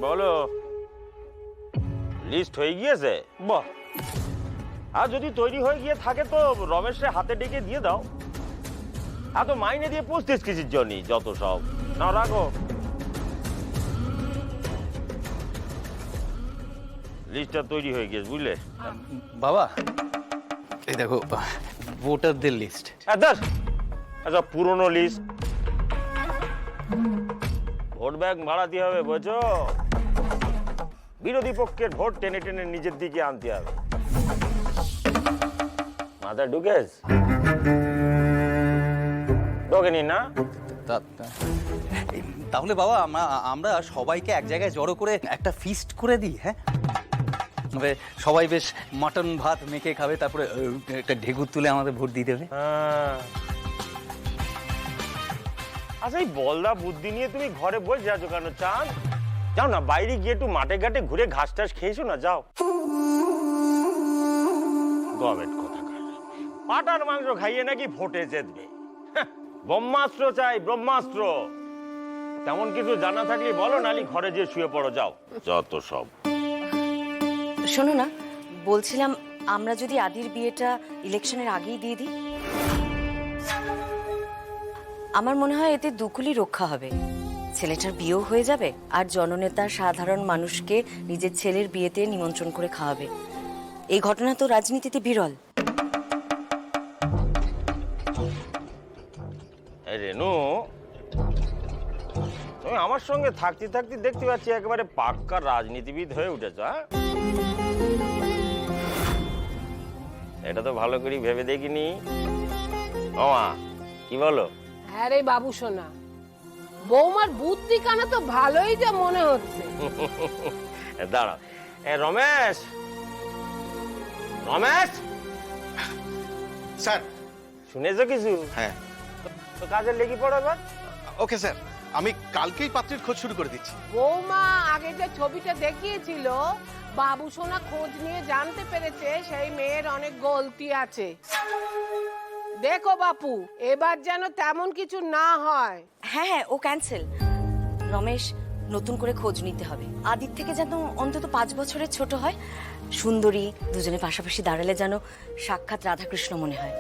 বলো, লিস্ট হয়ে গিয়েছে? বাহ, আর যদি তৈরি হয়ে গিয়ে থাকে তো রমেশের হাতে ডেকে দিয়ে দাও। এত মাইনে দিয়ে পুষতিস কিসের জন্য? যত সব না, রাখো। লিস্টটা তৈরি হয়ে গিয়েছে, বুঝলে? বাবা, এই দেখো ভোটারদের লিস্ট। আচ্ছা, পুরনো লিস্ট। ভোট ব্যাংক বাড়াতে হবে, বুঝছো? বিরোধী পক্ষের ভোট টেনে টেনে নিজের দিকে আনতে হবে। মাথা ঢুকেছ? ঢোকেনি না? তাহলে বাবা আমরা সবাইকে এক জায়গায় জড়ো করে একটা ফিস্ট করে দিই, হ্যাঁ? সবাই বেশ মাটন ভাত মেখে খাবে, তারপরে একটা ঢেকুর তুলে আমাদের ভোট দিয়ে দেবে। আচ্ছা, এই বলদা বুদ্ধি নিয়ে তুমি ঘরে বসে আছো কেন? চাঁদ, যাও না বাইরে গিয়ে একটু মাঠে ঘাটে ঘুরে ঘাস টাস খেয়েছো না, যাও। গভর্নমেন্ট কথা, পাটার মাংস খাইয়ে নাকি ভোটে জিতবে? ব্রহ্মাস্ত্র চাই, ব্রহ্মাস্ত্র। তেমন কিছু জানা থাকলে বলো, নালি ঘরে যে শুয়ে পড়ো, যাও। যত সব। শোনো না, বলছিলাম আমরা যদি আদির বিয়েটা ইলেকশনের আগেই দিয়ে দিই, আমার মনে হয় এতে দুকুলি রক্ষা হবে। ছেলেটার বিয়েও হয়ে যাবে, আর জননেতা সাধারণ মানুষকে নিজের ছেলের বিয়েতে নিমন্ত্রণ করে খাওয়াবে। এই ঘটনা তো রাজনীতিতে বিরল। রেনু, তুমি আমার সঙ্গে থাকতে থাকতে দেখতে পাচ্ছি একেবারে পাক্কা রাজনীতিবিদ হয়ে উঠেছ। এটা তো ভালো করে ভেবে দেখিনি। মামা, কি বলো? হ্যাঁ রে বাবু সোনা, বৌমার বুদ্ধি কানা তো ভালোই যা মনে হচ্ছে। দাঁড়াও, রমেশ, রমেশ স্যার। শুনেছো কিছু? হ্যাঁ। তো কাজে লেগে পড়ো এবার। ওকে স্যার, আমি কালকেই পাত্রের খোঁজ শুরু করে দিচ্ছি। বৌমা আগে যে ছবিটা দেখিয়েছিল, বাবু সোনা খোঁজ নিয়ে জানতে পেরেছে সেই মেয়ের অনেক গলতি আছে। দেখো বাপু, এবার যেন তেমন কিছু না হয়। হ্যাঁ হ্যাঁ, ও ক্যান্সেল। রমেশ, নতুন করে খোঁজ নিতে হবে। আদির থেকে যেন অন্তত 5 বছরের ছোট হয়, সুন্দরী, দুজনে পাশাপাশি দাঁড়ালে যেন সাক্ষাৎ রাধাকৃষ্ণ মনে হয়।